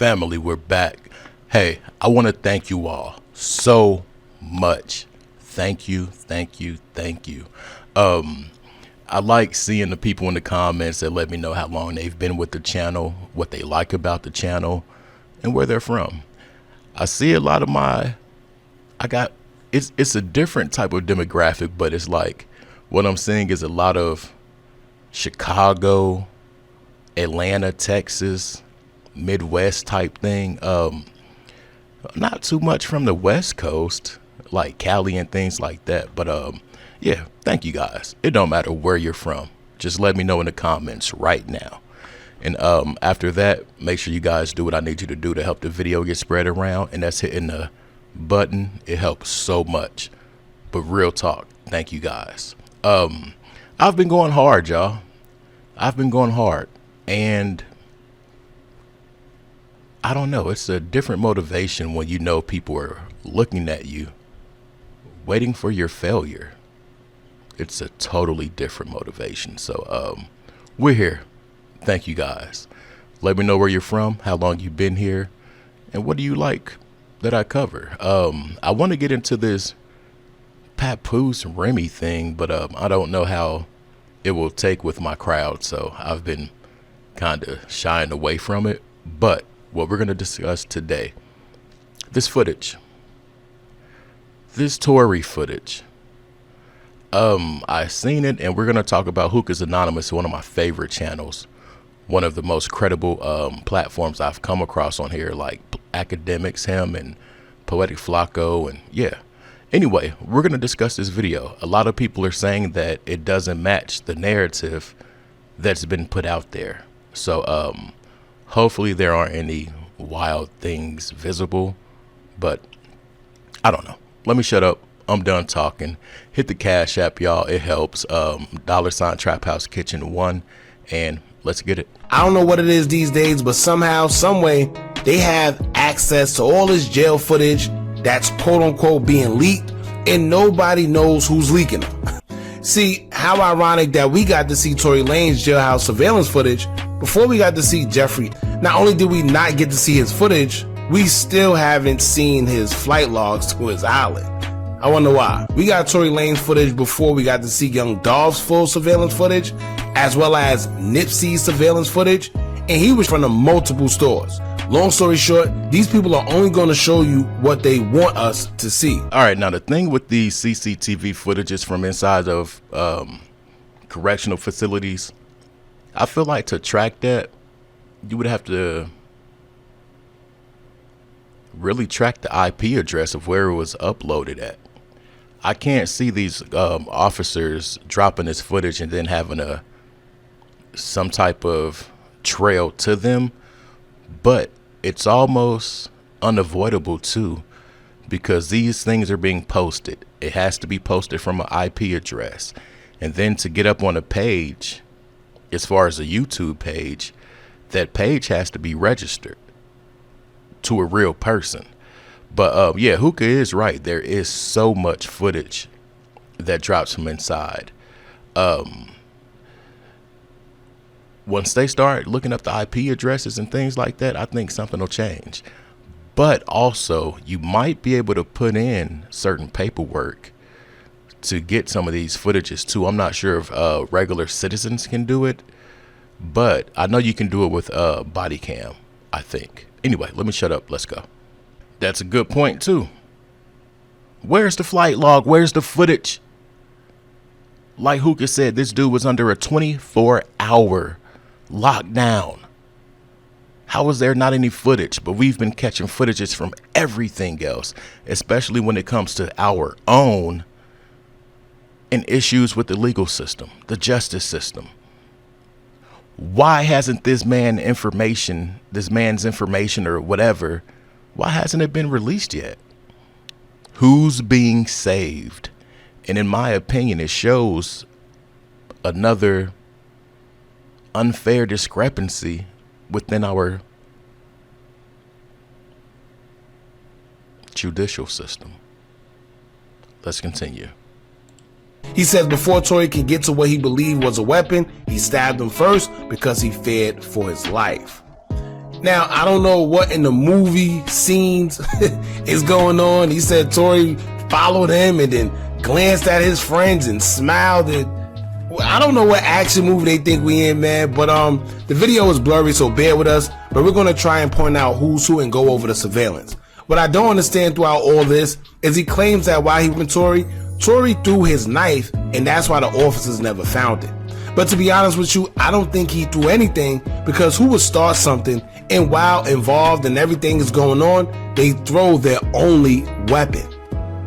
Family, we're back. Hey, I want to thank you all so much. Thank you. I like seeing the people in the comments that let me know how long they've been with the channel, what they like about the channel, and where they're from. I see a lot of it's a different type of demographic, but it's like what I'm seeing is a lot of Chicago, Atlanta, Texas, Midwest type thing. Not too much from the West Coast, like Cali and things like that. But yeah, thank you guys. It don't matter where you're from. Just let me know in the comments right now. And after that, make sure you guys do what I need you to do to help the video get spread around. And that's hitting the button. It helps so much. But real talk, thank you guys. I've been going hard, y'all. I've been going hard. And I don't know, it's a different motivation when you know people are looking at you, waiting for your failure. It's a totally different motivation. So we're here. Thank you guys. Let me know where you're from, how long you've been here, and what do you like that I cover. I want to get into this Papoose Remy thing, but I don't know how it will take with my crowd, so I've been kind of shying away from it. But what we're going to discuss today, this footage, this Tory footage, I seen it, and we're going to talk about Hookah Anonymous, one of my favorite channels, one of the most credible platforms I've come across on here, like Academics, him, and Poetic Flacco, and yeah. Anyway, we're going to discuss this video. A lot of people are saying that it doesn't match the narrative that's been put out there. So hopefully there aren't any wild things visible, but I don't know. Let me shut up. I'm done talking. Hit the Cash App, y'all. It helps. $ Trap House Kitchen 1, and let's get it. I don't know what it is these days, but somehow, some way, they have access to all this jail footage that's quote unquote being leaked, and nobody knows who's leaking them. See, how ironic that we got to see Tory Lanez jailhouse surveillance footage before we got to see Jeffrey. Not only did we not get to see his footage, we still haven't seen his flight logs to his island. I wonder why. We got Tory Lanez footage before we got to see Young Dolph's full surveillance footage, as well as Nipsey's surveillance footage, and he was from the multiple stores. Long story short, these people are only going to show you what they want us to see. All right, now the thing with these CCTV footages from inside of correctional facilities, I feel like to track that, you would have to really track the IP address of where it was uploaded at. I can't see these officers dropping this footage and then having some type of trail to them, but it's almost unavoidable too, because these things are being posted. It has to be posted from an IP address, and then to get up on a page, as far as a YouTube page, that page has to be registered to a real person. But yeah, Hookah is right. There is so much footage that drops from inside. Once they start looking up the IP addresses and things like that, I think something will change. But also, you might be able to put in certain paperwork to get some of these footages too. I'm not sure if regular citizens can do it, but I know you can do it with body cam, I think. Anyway, let me shut up. Let's go. That's a good point too. Where's the flight log? Where's the footage? Like Hookah said, this dude was under a 24-hour lockdown. How is there not any footage? But we've been catching footages from everything else, especially when it comes to our own and issues with the legal system, the justice system. Why hasn't this man's information or whatever, why hasn't it been released yet? Who's being saved? And in my opinion, it shows another unfair discrepancy within our judicial system. Let's continue. He says before Tory could get to what he believed was a weapon, he stabbed him first because he feared for his life. Now, I don't know what in the movie scenes is going on. He said Tory followed him and then glanced at his friends and smiled. I don't know what action movie they think we in, man, but the video is blurry, so bear with us. But we're gonna try and point out who's who and go over the surveillance. What I don't understand throughout all this is he claims that while he was with Tory threw his knife, and that's why the officers never found it. But to be honest with you, I don't think he threw anything, because who would start something and while involved and everything is going on, they throw their only weapon?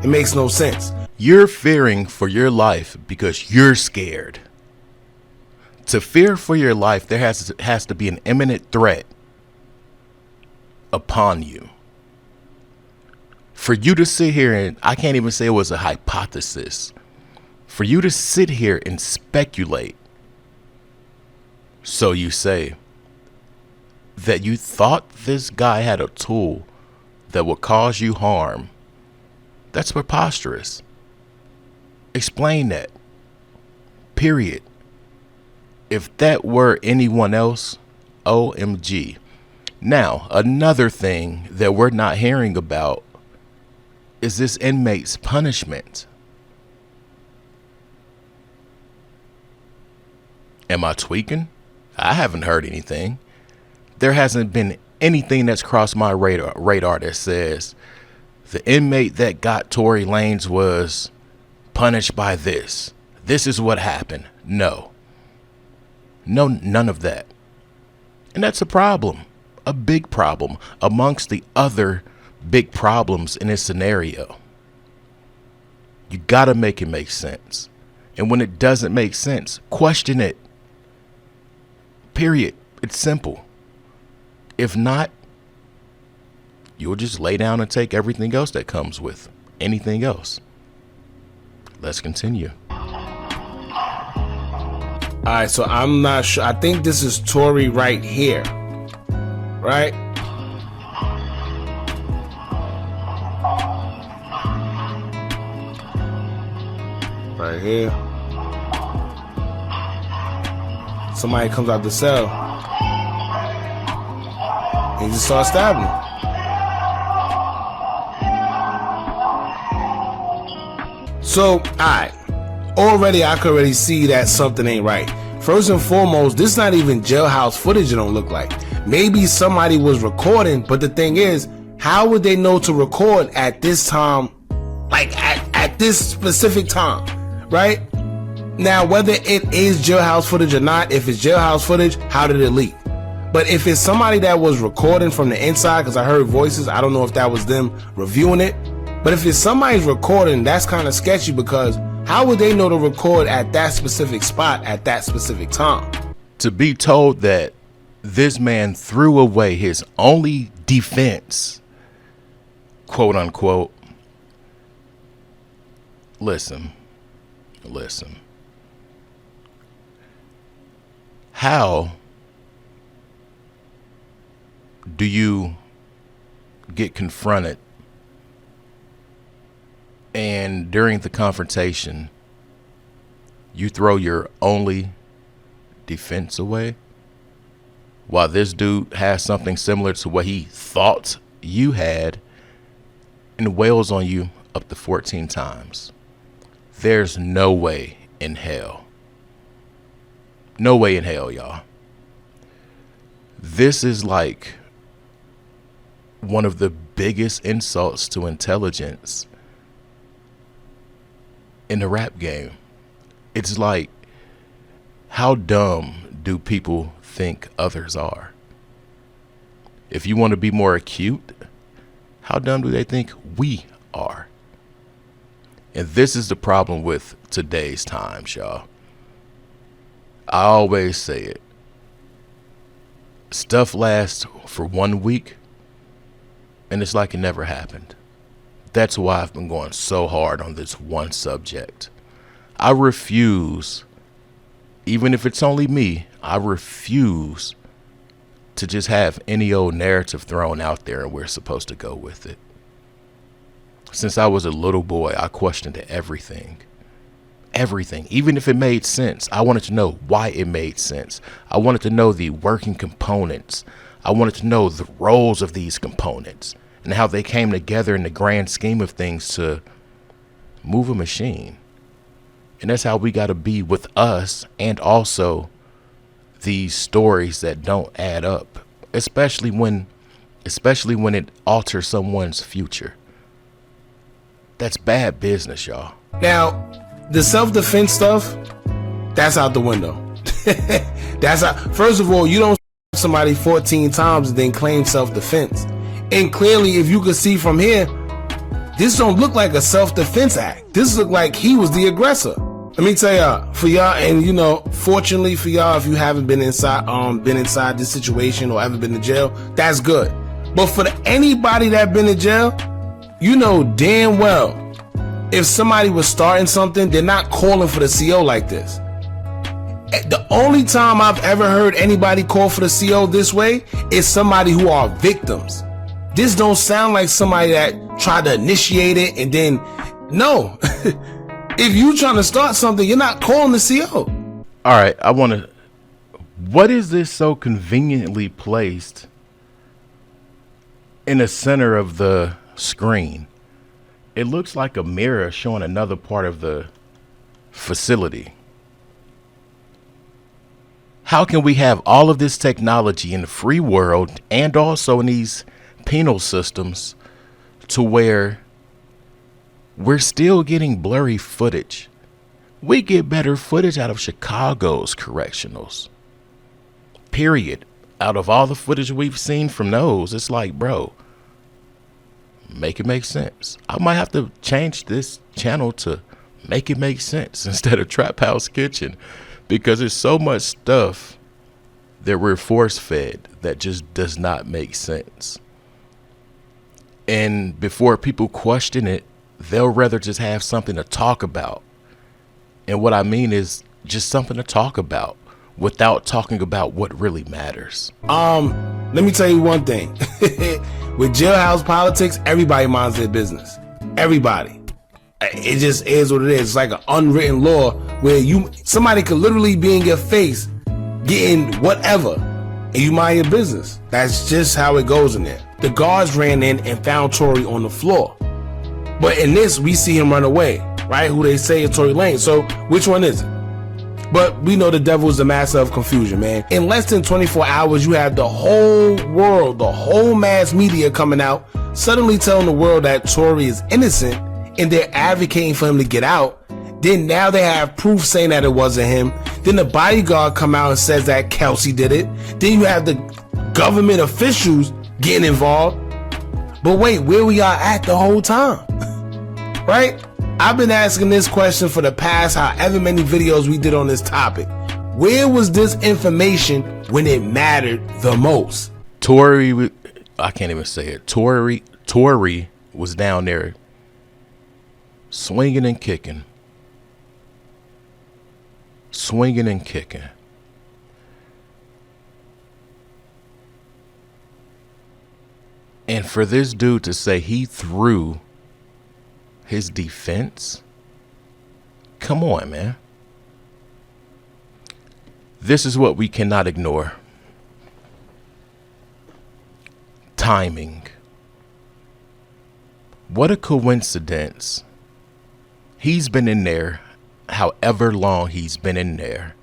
It makes no sense. You're fearing for your life because you're scared. To fear for your life, there has to be an imminent threat upon you. For you to sit here, and I can't even say it was a hypothesis, for you to sit here and speculate, so you say, that you thought this guy had a tool that would cause you harm, that's preposterous. Explain that. Period. If that were anyone else, OMG. Now, another thing that we're not hearing about is this inmate's punishment. Am I tweaking? I haven't heard anything. There hasn't been anything that's crossed my radar that says the inmate that got Tory Lanez was punished by this. This is what happened. No, none of that. And that's a problem, a big problem amongst the other big problems in this scenario. You gotta make it make sense. And when it doesn't make sense, question it. Period. It's simple. If not, you'll just lay down and take everything else that comes with anything else. Let's continue. All right, so I'm not sure. I think this is Tory right here, right? Right here. Somebody comes out the cell and just starts stabbing him. So, alright, already I could already see that something ain't right. First and foremost, this is not even jailhouse footage, it don't look like. Maybe somebody was recording, but the thing is, how would they know to record at this time, like at this specific time, right? Now, whether it is jailhouse footage or not, if it's jailhouse footage, how did it leak? But if it's somebody that was recording from the inside, because I heard voices, I don't know if that was them reviewing it. But if it's somebody's recording, that's kind of sketchy, because how would they know to record at that specific spot at that specific time? To be told that this man threw away his only defense, quote unquote. Listen. How do you get confronted and during the confrontation you throw your only defense away while this dude has something similar to what he thought you had and wails on you up to 14 times? There's no way in hell. No way in hell, y'all. This is like one of the biggest insults to intelligence in the rap game. It's like, how dumb do people think others are? If you want to be more acute, how dumb do they think we are? And this is the problem with today's times, y'all. I always say it. Stuff lasts for 1 week, and it's like it never happened. That's why I've been going so hard on this one subject. I refuse, even if it's only me, I refuse to just have any old narrative thrown out there and we're supposed to go with it. Since I was a little boy, I questioned everything. Everything. Even if it made sense, I wanted to know why it made sense. I wanted to know the working components. I wanted to know the roles of these components and how they came together in the grand scheme of things to move a machine. And that's how we got to be with us, and also these stories that don't add up, especially when it alters someone's future. That's bad business, y'all. Now, the self-defense stuff, that's out the window. That's out. First of all, you don't somebody 14 times and then claim self-defense. And clearly, if you could see from here, this don't look like a self-defense act. This look like he was the aggressor. Let me tell y'all, for y'all, and you know, fortunately for y'all, if you haven't been inside this situation or ever been to jail, that's good. But for anybody that been in jail, you know damn well, if somebody was starting something, they're not calling for the CO like this. The only time I've ever heard anybody call for the CO this way is somebody who are victims. This don't sound like somebody that tried to initiate it and then, no. If you trying to start something, you're not calling the CO. All right, what is this so conveniently placed in the center of the screen? It looks like a mirror showing another part of the facility. How can we have all of this technology in the free world and also in these penal systems to where we're still getting blurry footage? We get better footage out of Chicago's correctionals. Period. Out of all the footage we've seen from those, it's like, bro, make it make sense. I might have to change this channel to make it make sense instead of Trap House Kitchen, because there's so much stuff that we're force fed that just does not make sense. And before people question it, they'll rather just have something to talk about. And what I mean is just something to talk about without talking about what really matters. Let me tell you one thing. With jailhouse politics, everybody minds their business. Everybody. It just is what it is. It's like an unwritten law where somebody could literally be in your face getting whatever and you mind your business. That's just how it goes in there. The guards ran in and found Tory on the floor. But in this, we see him run away, right? Who they say is Tory Lanez. So which one is it? But we know the devil is the master of confusion, man. In less than 24 hours, you have the whole world, the whole mass media coming out, suddenly telling the world that Tory is innocent and they're advocating for him to get out. Then now they have proof saying that it wasn't him. Then the bodyguard come out and says that Kelsey did it. Then you have the government officials getting involved. But wait, where we are at the whole time? Right? I've been asking this question for the past however many videos we did on this topic. Where was this information when it mattered the most? Tory, I can't even say it. Tory was down there swinging and kicking. Swinging and kicking. And for this dude to say he threw his defense, come on, man. This is what we cannot ignore. Timing. What a coincidence. He's been in there however long he's been in there.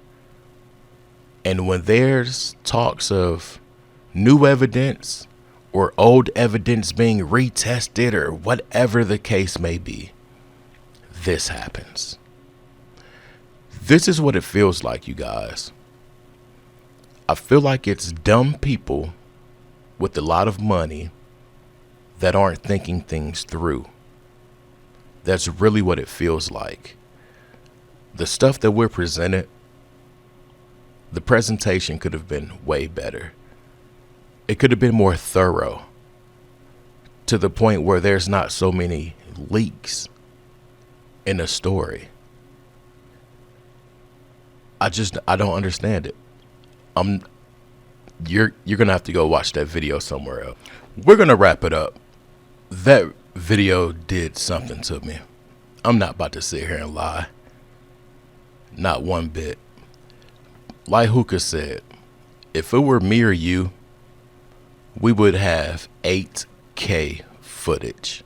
And when there's talks of new evidence or old evidence being retested or whatever the case may be, this happens. This is what it feels like, you guys. I feel like it's dumb people with a lot of money that aren't thinking things through. That's really what it feels like. The stuff that we're presented, the presentation could have been way better. It could have been more thorough, to the point where there's not so many leaks in a story. I don't understand it. You're gonna have to go watch that video somewhere else. We're gonna wrap it up. That video did something to me. I'm not about to sit here and lie. Not one bit. Like Hookah said, if it were me or you, we would have 8K footage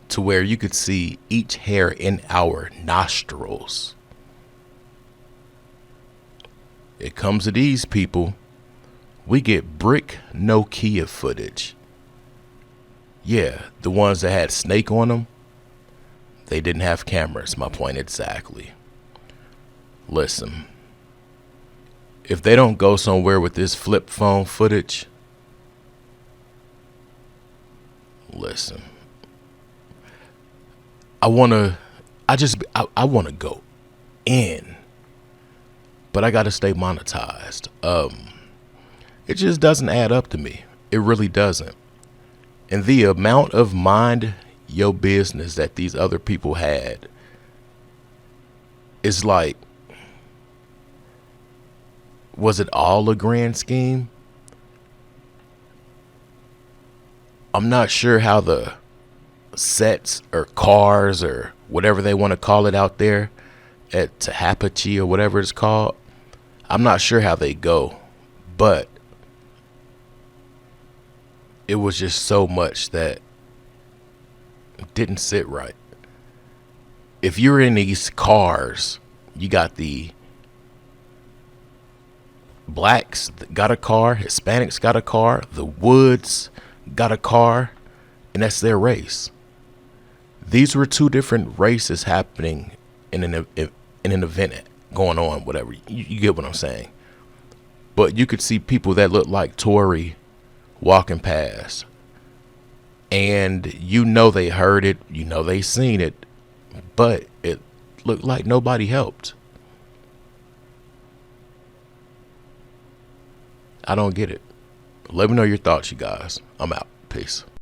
to where you could see each hair in our nostrils. It comes to these people, we get brick Nokia footage. Yeah, the ones that had snake on them, they didn't have cameras, my point exactly. Listen, if they don't go somewhere with this flip phone footage, listen, I want to go in, but I got to stay monetized. It just doesn't add up to me. It really doesn't. And the amount of mind your business that these other people had is like, was it all a grand scheme? I'm not sure how the sets or cars or whatever they want to call it out there at Tehachapi or whatever it's called. I'm not sure how they go, but it was just so much that didn't sit right. If you're in these cars, you got the blacks got a car, Hispanics got a car, the Woods got a car, and that's their race. These were two different races happening in an event going on, whatever. You get what I'm saying. But you could see people that looked like Tory walking past, and you know they heard it, you know they seen it, but it looked like nobody helped. I don't get it. Let me know your thoughts, you guys. I'm out. Peace.